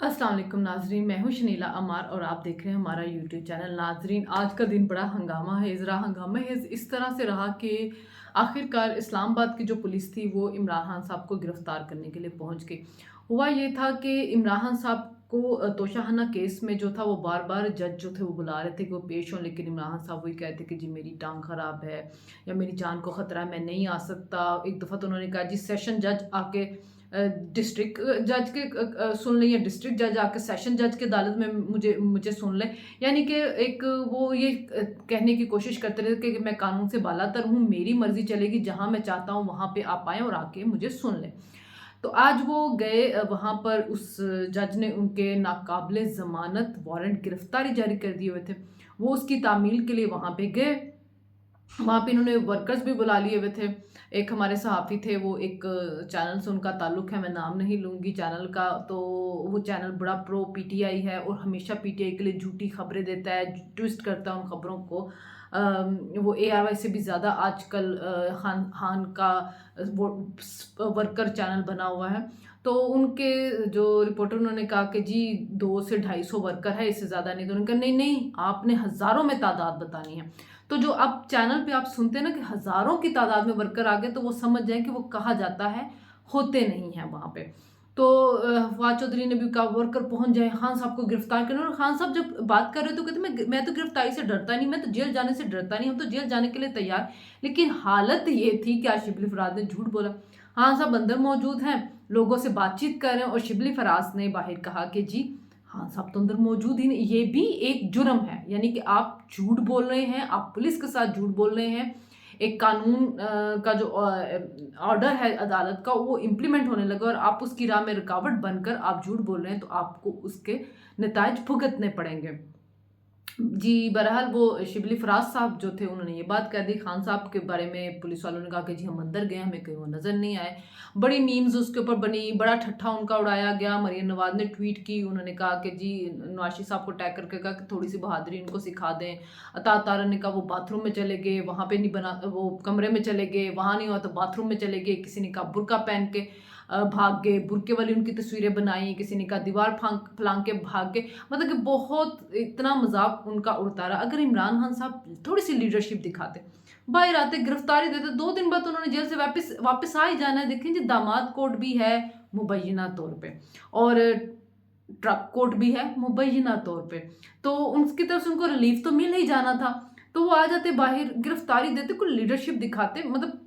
अस्सलाम वालेकुम नाजरीन, मैं हूँ शनीला अमार और आप देख रहे हैं हमारा यूट्यूब चैनल। नाजरीन, आज का दिन बड़ा हंगामा है, ज़रा हंगामा है इस तरह से रहा कि आखिरकार इस्लामाबाद की जो पुलिस थी वो इमरान खान साहब को गिरफ़्तार करने के लिए पहुँच गई। हुआ ये था कि इमरान खान साहब को तोशाखाना केस में जो था वो बार बार जज जो थे वो बुला रहे थे कि वो पेश हों, लेकिन इमरान खान साहब वही कहते कि जी मेरी टांग ख़राब है या मेरी जान को ख़तरा है, मैं नहीं आ सकता। एक दफ़ा तो उन्होंने कहा जी सेशन जज आके डिस्ट्रिक्ट जज के सुन लें या डिस्ट्रिक्ट जज आके सेशन जज की अदालत में मुझे मुझे सुन लें। यानी कि एक वो ये कहने की कोशिश करते रहे कि मैं कानून से बालातर हूँ, मेरी मर्ज़ी चलेगी, जहाँ मैं चाहता हूँ वहाँ पे आप आएँ और आके मुझे सुन लें। तो आज वो गए वहाँ पर उस जज ने उनके नाकाबिले ज़मानत वारंट गिरफ़्तारी जारी कर दिए हुए थे। वो उसकी तामील के लिए वहाँ पे गए। वहाँ पे इन्होंने वर्कर्स भी बुला लिए हुए थे। एक हमारे सहाफ़ी थे, वो एक चैनल से उनका ताल्लुक़ है, मैं नाम नहीं लूँगी चैनल का, तो वो चैनल बड़ा प्रो पीटीआई है और हमेशा पीटीआई के लिए झूठी खबरें देता है, ट्विस्ट करता है उन खबरों को। वो एआरवाई से भी ज़्यादा आजकल खान का वो वर्कर चैनल बना हुआ है। तो उनके जो रिपोर्टर उन्होंने कहा कि जी 2 से 250 वर्कर है, इससे ज़्यादा नहीं। तो उन्होंने कहा नहीं, आपने हज़ारों में तादाद बतानी है। तो जो अब चैनल पे आप सुनते हैं ना कि हज़ारों की तादाद में वर्कर आ गए, तो वो समझ जाएँ कि वो कहा जाता है, होते नहीं हैं वहाँ पे। तो फवाद चौधरी ने भी कहा वर्कर पहुँच जाए, खान साहब को गिरफ्तार करना। और खान साहब जब बात कर रहे थे तो कहते मैं तो गिरफ्तारी से डरता नहीं, मैं तो जेल जाने से डरता नहीं, हम तो जेल जाने के लिए तैयार। लेकिन हालत ये थी कि आज शिबली फराज ने झूठ बोला। खान साहब अंदर मौजूद हैं, लोगों से बातचीत कर रहे हैं और शिबली फराज ने बाहर कहा कि जी हाँ, सब तो अंदर मौजूद ही नहीं, ये भी एक जुर्म है। यानी कि आप झूठ बोल रहे हैं, आप पुलिस के साथ झूठ बोल रहे हैं। एक कानून का जो ऑर्डर है अदालत का वो इम्प्लीमेंट होने लगा और आप उसकी राह में रुकावट बनकर आप झूठ बोल रहे हैं, तो आपको उसके नतायज भुगतने पड़ेंगे। जी, बहरहाल वो शिबली फराज साहब जो थे उन्होंने ये बात कह दी। खान साहब के बारे में पुलिस वालों ने कहा कि जी हम अंदर गए, हमें कहीं वो नज़र नहीं आए। बड़ी मीम्स उसके ऊपर बनी, बड़ा ठट्ठा उनका उड़ाया गया। मरियम नवाज़ ने ट्वीट की, उन्होंने कहा कि जी नवाज़ साहब को टैग करके कहा कि थोड़ी-सी बहादुरी इनको सिखा दें। अता तारा ने कहा वो बाथरूम में चले गए, वहाँ पे नहीं बना, वो कमरे में चले गए, वहाँ नहीं हुआ तो बाथरूम में चले गए। किसी ने कहा बुर्का पहन के भाग गए, बुर्के वाली उनकी तस्वीरें बनाई, किसी ने कहा दीवार फलांग के भाग गए। मतलब कि बहुत इतना मजाक उनका उड़ता रहा। अगर इमरान खान साहब थोड़ी सी लीडरशिप दिखाते, बाहर आते, गिरफ्तारी देते, 2 दिन बाद तो उन्होंने जेल से वापस वापस आ ही जाना है। देखें जी दामाद कोर्ट भी है मुबैना तौर पे और ट्रक कोर्ट भी है मुबैना तौर पे, तो उनकी तरफ से उनको रिलीफ तो मिल ही जाना था। तो वो आ जाते बाहर, गिरफ्तारी देते, कोई लीडरशिप दिखाते, मतलब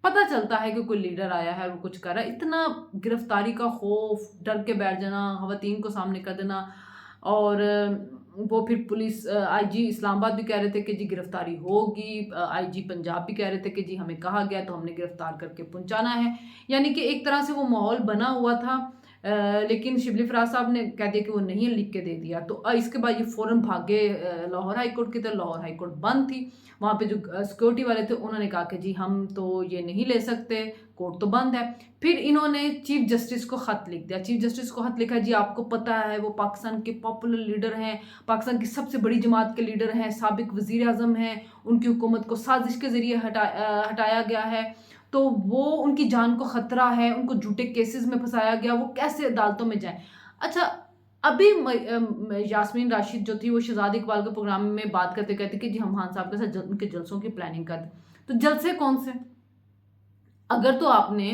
पता चलता है कि कोई लीडर आया है और वो कुछ कर रहा है। इतना गिरफ्तारी का खौफ, डर के बैठ जाना, खवातीन को सामने कर देना। और वो फिर पुलिस आईजी इस्लामाबाद भी कह रहे थे कि जी गिरफ्तारी होगी, आईजी पंजाब भी कह रहे थे कि जी हमें कहा गया तो हमने गिरफ्तार करके पहुंचाना है। यानी कि एक तरह से वो माहौल बना हुआ था। लेकिन शिबली फराज साहब ने कह दिया कि वो नहीं है, लिख के दे दिया। तो इसके बाद ये फ़ौरन भागे लाहौर हाई कोर्ट की तरफ। लाहौर हाई कोर्ट बंद थी। वहाँ पे जो सिक्योरिटी वाले थे उन्होंने कहा कि जी हम तो ये नहीं ले सकते, कोर्ट तो बंद है। फिर इन्होंने चीफ जस्टिस को ख़त लिख दिया। चीफ जस्टिस को ख़त लिखा, जी आपको पता है वो पाकिस्तान के पॉपुलर लीडर हैं, पाकिस्तान की सबसे बड़ी जमात के लीडर हैं, साबिक वज़ीर आज़म हैं, उनकी हुकूमत को साजिश के ज़रिए हटाया गया है, तो वो उनकी जान को ख़तरा है, उनको झूठे केसेस में फंसाया गया, वो कैसे अदालतों में जाएँ। अच्छा, अभी यास्मीन राशिद जो थी वो शहजाद इकबाल के प्रोग्राम में बात करते कहते कि जी हम खान साहब के साथ उनके जलसों की प्लानिंग कर दें। तो जलसे कौन से? अगर तो आपने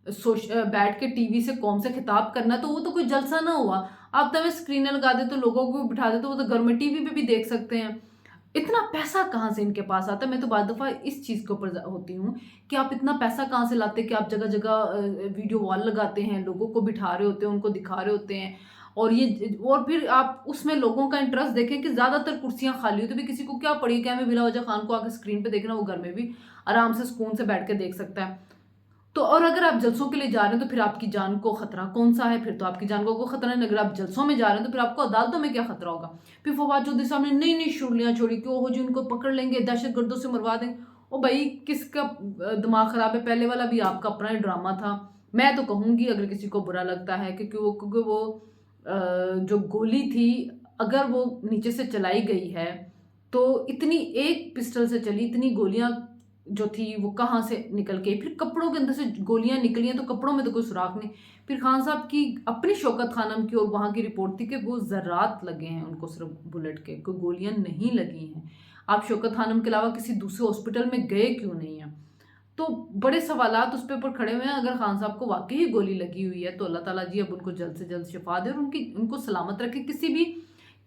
बैठ के टीवी से कौम से खिताब करना, तो वो तो कोई जलसा ना हुआ। आप तब स्क्रीनें लगा दे तो लोगों को भी बिठा दे, तो वो तो घर में टीवी पे भी देख सकते हैं। इतना पैसा कहाँ से इनके पास आता है? मैं तो बाद दफ़ा इस चीज़ के ऊपर होती हूँ कि आप इतना पैसा कहाँ से लाते हैं कि आप जगह-जगह वीडियो वॉल लगाते हैं, लोगों को बिठा रहे होते हैं, उनको दिखा रहे होते हैं। और फिर आप उसमें लोगों का इंटरेस्ट देखें कि ज़्यादातर कुर्सियाँ खाली होती हैं। तो भी किसी को क्या पड़ी कि हमें बिला वजह खान को आके स्क्रीन पे देखना, वो घर में भी आराम से सुकून से बैठ के देख सकता है। तो और अगर आप जलसों के लिए जा रहे हैं तो फिर आपकी जान को खतरा कौन-सा है? फिर तो आपकी जान को कोई खतरा नहीं। अगर आप जलसों में जा रहे हैं तो फिर आपको अदालतों में क्या खतरा होगा? फिर फवाद चौधरी साहब ने नई-नई शुरलियाँ छोड़ी कि ओहो जी उनको पकड़ लेंगे, दहशतगर्दों से मरवा देंगे। ओ भई किसका दिमाग खराब है? पहले वाला भी आपका अपना ही ड्रामा था। मैं तो कहूँगी अगर किसी को बुरा लगता है क्योंकि वो जो गोली थी, अगर वो नीचे से चलाई गई है, तो इतनी एक पिस्टल से चली, इतनी गोलियाँ जो थी वो कहाँ से निकल के, फिर कपड़ों के अंदर से गोलियां निकली हैं तो कपड़ों में तो कोई सुराख नहीं। फिर खान साहब की अपनी शौकत खानम की और वहाँ की रिपोर्ट थी कि वो ज़र्रात लगे हैं उनको, सिर्फ बुलेट के, कोई गोलियां नहीं लगी हैं। आप शौकत खानम के अलावा किसी दूसरे हॉस्पिटल में गए क्यों नहीं हैं? तो बड़े सवालात उस पे ऊपर खड़े हुए हैं। अगर खान साहब को वाकई ही गोली लगी हुई है तो अल्लाह ताला जी अब उनको जल्द से जल्द शिफा दे और उनको सलामत रखे।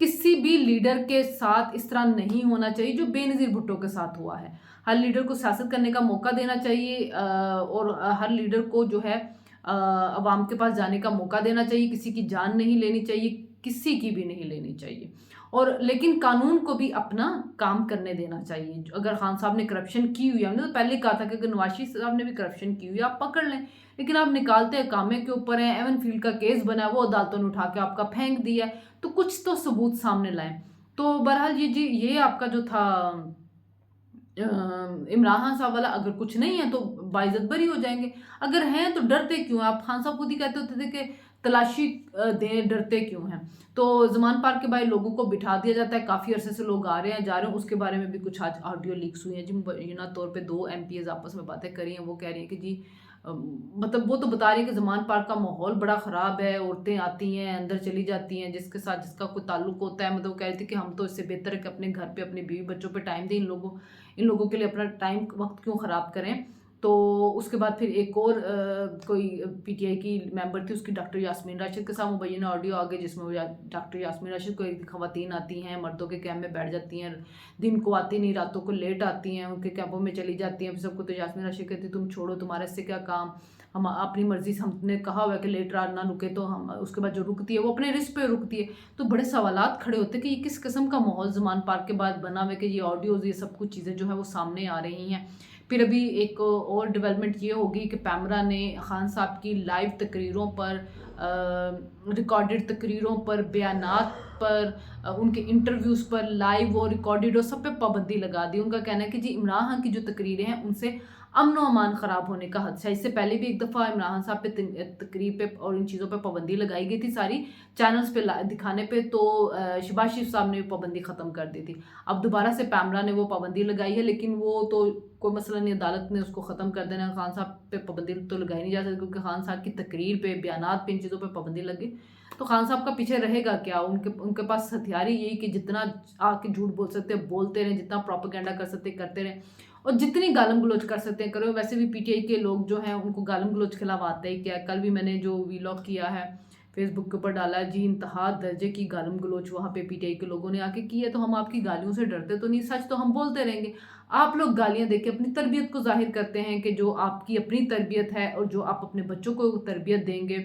किसी भी लीडर के साथ इस तरह नहीं होना चाहिए जो बेनज़ीर भुट्टो के साथ हुआ है। हर लीडर को सियासत करने का मौका देना चाहिए और हर लीडर को जो है अवाम के पास जाने का मौका देना चाहिए। किसी की जान नहीं लेनी चाहिए, किसी की भी नहीं लेनी चाहिए। और लेकिन कानून को भी अपना काम करने देना चाहिए। अगर खान साहब ने करप्शन की हुई है, हमने तो पहले कहा था कि अगर नवाज शरीफ साहब ने भी करप्शन की हुई है आप पकड़ लें, लेकिन आप निकालते हैं कामे के ऊपर हैं। एवन फील्ड का केस बना है, वो अदालतों ने उठा के आपका फेंक दिया है, तो कुछ तो सबूत सामने लाएं। तो बहरहाल ये आपका जो था इमरान खान साहब वाला, अगर कुछ नहीं है तो बाइज्जत बरी हो जाएंगे, अगर हैं तो डरते क्यों हैं? आप खान साहब खुद ही कहते होते थे कि तलाशी दें, डरते क्यों हैं? तो ज़मान पार्क के बाहर लोगों को बिठा दिया जाता है, काफ़ी अरसे से लोग आ रहे हैं जा रहे हैं, उसके बारे में भी कुछ आज ऑडियो लीक्स हुई हैं जी। मुबैना तौर पे 2 MPs आपस में बातें करी हैं, वो कह रही हैं कि जी मतलब वो तो बता रही है कि ज़मान पार्क का माहौल बड़ा ख़राब है, औरतें आती हैं अंदर चली जाती हैं, जिसके साथ जिसका कोई ताल्लुक होता है, मतलब वो कह रही थी कि हम तो इससे बेहतर है कि अपने घर पे अपने बीवी बच्चों पे टाइम दें, इन लोगों के लिए अपना टाइम वक्त क्यों ख़राब करें। तो उसके बाद फिर एक और कोई PTI की मेंबर थी, उसकी डॉक्टर यास्मीन राशिद के साथ मुबैना ऑडियो आ गई, जिसमें वो डॉक्टर यास्मीन राशिद को, एक खवातीन आती हैं मर्दों के कैंप में बैठ जाती हैं, दिन को आती नहीं, रातों को लेट आती हैं, उनके कैंपों में चली जाती हैं। फिर सबको तो यास्मीन राशिद कहती तुम छोड़ो, तुम्हारे इससे क्या काम, हम अपनी मर्जी से, हमने कहा हुआ है कि लेट रात ना रुके, तो हम उसके बाद जो रुकती है वो अपने रिस्क पे रुकती है। तो बड़े सवालात खड़े होते हैं कि ये किस किस्म का माहौल ज़मान पार्क के बाद बना हुआ है कि ये ऑडियोज़ ये सब कुछ चीज़ें जो है वो सामने आ रही हैं। फिर अभी एक और डेवलपमेंट ये होगी कि पैमरा ने खान साहब की लाइव तकरीरों पर, रिकॉर्डेड तकरीरों पर, बयानात पर, उनके इंटरव्यूज़ पर, लाइव और रिकॉर्डेड और सब पे पाबंदी लगा दी। उनका कहना है कि जी इमरान खान की जो तकरीरें हैं उनसे अमन व अमान ख़राब होने का खदशा है। इससे पहले भी एक दफ़ा इमरान खान साहब पे तकरीर पे और इन चीज़ों पे पाबंदी लगाई गई थी सारी चैनल्स पे दिखाने पे, तो शहबाज शरीफ साहब ने पाबंदी ख़त्म कर दी थी। अब दोबारा से पैमरा ने वो पाबंदी लगाई है, लेकिन वो तो कोई मसला नहीं, अदालत ने उसको ख़त्म कर देना। खान साहब पे पाबंदी तो लगाई नहीं जा सकती क्योंकि खान साहब की तकरीर पे, बयानात पे, इन चीज़ों पे पाबंदी लगी तो खान साहब का पीछे रहेगा क्या? उनके पास हथियार ही यही कि जितना आके झूठ बोल सकते हैं बोलते रहें, जितना प्रोपेगेंडा कर सकते करते रहें और जितनी गालम गलोच कर सकते हैं करो। वैसे भी PTI के लोग जो हैं उनको गालम गलोच के खिलाफ आता ही क्या है। कल भी मैंने जो वीलॉग किया है फेसबुक के ऊपर डाला है जी, इंतहा दर्जे की गालम गलोच वहाँ पे PTI के लोगों ने आके की है। तो हम आपकी गालियों से डरते तो नहीं, सच तो हम बोलते रहेंगे। आप लोग गालियाँ दे के अपनी तरबियत को ज़ाहिर करते हैं कि जो आपकी अपनी तरबियत है और जो आप अपने बच्चों को तरबियत देंगे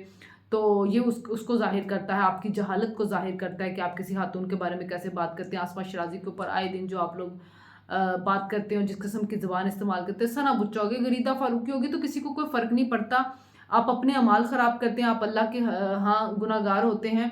तो ये उसको ज़ाहिर करता है, आपकी जहालत को ज़ाहिर करता है कि आप किसी खातून के बारे में कैसे बात करते हैं। आसमा शराजी के ऊपर आए दिन जो आप लोग बात करते हो, जिस किस्म की ज़ुबान इस्तेमाल करते हैं, सना बुच्चा होगी, गरीदा फारूकी होगी, तो किसी को कोई फ़र्क नहीं पड़ता। आप अपने अमाल ख़राब करते हैं, आप अल्लाह के हाँ गुनाहगार होते हैं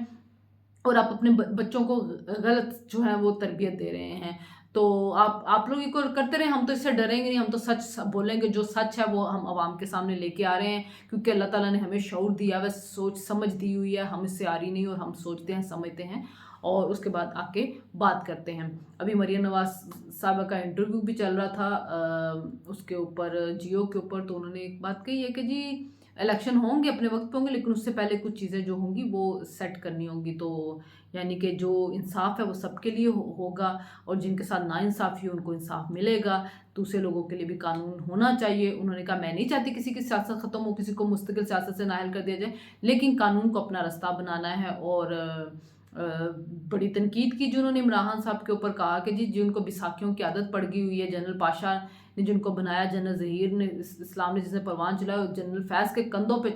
और आप अपने बच्चों को गलत जो है वो तरबियत दे रहे हैं। तो आप लोग ये करते रहे, हम तो इससे डरेंगे नहीं, हम तो सच बोलेंगे, जो सच है वो हम आवाम के सामने लेके आ रहे हैं क्योंकि अल्लाह ताला ने हमें शऊर दिया हुआ, सोच समझ दी हुई है, हम इससे आ रही नहीं और हम सोचते हैं, समझते हैं और उसके बाद आके बात करते हैं। अभी मरियम नवाज साहबा का इंटरव्यू भी चल रहा था उसके ऊपर, जियो के ऊपर, तो उन्होंने एक बात कही है कि जी इलेक्शन होंगे अपने वक्त पे होंगे, लेकिन उससे पहले कुछ चीज़ें जो होंगी वो सेट करनी होंगी। तो यानी कि जो इंसाफ है वो सबके लिए होगा और जिनके साथ नाइंसाफ़ी हो उनको इंसाफ मिलेगा। दूसरे लोगों के लिए भी कानून होना चाहिए। उन्होंने कहा मैं नहीं चाहती किसी की सियासत ख़त्म हो, किसी को मुस्तकिल सियासत से नाअहल कर दिया जाए, लेकिन कानून को अपना रास्ता बनाना है। और बड़ी तनकीद की जिन्होंने इमरान खान साहब के ऊपर कहा कि जी जिनको बैसाखियों की आदत पड़ गई हुई है, जनरल पाशा ने जिनको बनाया, जनरल ज़हीर ने इस्लाम ने जिसने परवान चलाया, जनरल फैज़ के कंधों पे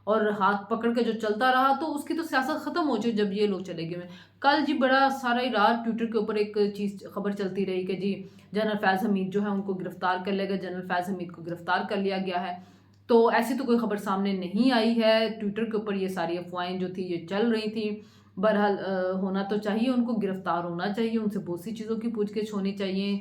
और हाथ पकड़ के जो चलता रहा, तो उसकी तो सियासत ख़त्म हो जाए जब ये लोग चले गए। कल जी बड़ा सारा ही रात ट्विटर के ऊपर एक चीज़ खबर चलती रही कि जी जनरल फैज़ हमीद जो है उनको गिरफ़्तार कर लिया गया, जनरल फैज़ हमीद को गिरफ़्तार कर लिया गया है। तो ऐसी तो कोई खबर सामने नहीं आई है। ट्विटर के ऊपर ये सारी अफवाहें जो थी ये चल रही थी। बहरहाल होना तो चाहिए, उनको गिरफ़्तार होना चाहिए, उनसे बहुत सी चीज़ों की पूछगिछ होनी चाहिए।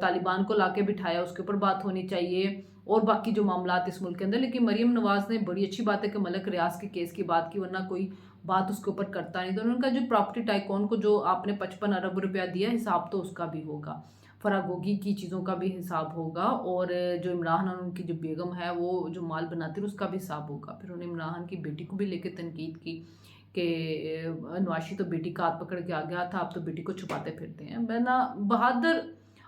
तालिबान को लाके बिठाया उसके ऊपर बात होनी चाहिए और बाकी जो मामलात इस मुल्क के अंदर। लेकिन मरीम नवाज़ ने बड़ी अच्छी बात है कि मलक रियाज के केस की बात की, वरना कोई बात उसके ऊपर करता नहीं। तो उन्होंने कहा जो प्रॉपर्टी टाइकॉन को जो आपने 55 अरब रुपया दिया, हिसाब तो उसका भी होगा। फरागोगी की चीज़ों का भी हिसाब होगा, और जो इमरान और उनकी जो बेगम है वो जो माल बनाती है उसका भी हिसाब होगा। फिर उन्होंने इमरान की बेटी को भी लेके तनकीद की कि नवाशी तो बेटी का हाथ पकड़ के आ गया था, आप तो बेटी को छुपाते फिरते हैं। बना बहादुर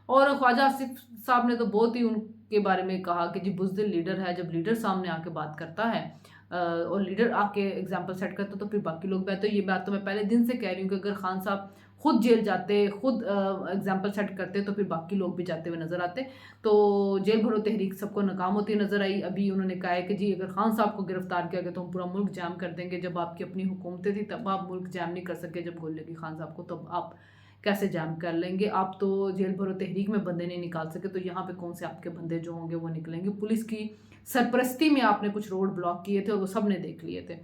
और ख्वाजा आसिफ साहब ने तो बहुत ही उनके बारे में कहा कि जी बुज़दिल लीडर है, जब लीडर सामने आके बात करता है और लीडर आके एग्जाम्पल सेट करता तो फिर बाकी लोग भी। तो ये बात तो मैं पहले दिन से कह रही हूँ कि अगर खान साहब खुद जेल जाते, खुद एग्जाम्पल सेट करते, तो फिर बाकी लोग भी जाते हुए नजर आते। तो जेल भरो तहरीक सबको नाकाम होती नजर आई। अभी उन्होंने कहा है कि जी अगर खान साहब को गिरफ्तार किया गया तो हम पूरा मुल्क जाम कर देंगे। जब आपकी अपनी हुकूमतें थी तब आप मुल्क जाम नहीं कर सके, जब गोली लगी खान साहब को तब आप कैसे जाम कर लेंगे? आप तो जेल भरो तहरीक में बंदे नहीं निकाल सके, तो यहाँ पे कौन से आपके बंदे जो होंगे वो निकलेंगे? पुलिस की सरपरस्ती में आपने कुछ रोड ब्लॉक किए थे और वो सब ने देख लिए थे।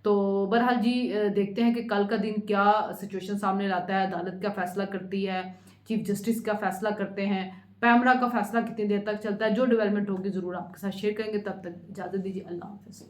तो बहरहाल जी देखते हैं कि कल का दिन क्या सिचुएशन सामने लाता है, अदालत क्या फैसला करती है, चीफ जस्टिस का फैसला करते हैं, पैमरा का फैसला कितनी देर तक चलता है। जो डेवलपमेंट होगी ज़रूर आपके साथ शेयर करेंगे। तब तक इजाज़त दीजिए, अल्लाह हाफ़िज़।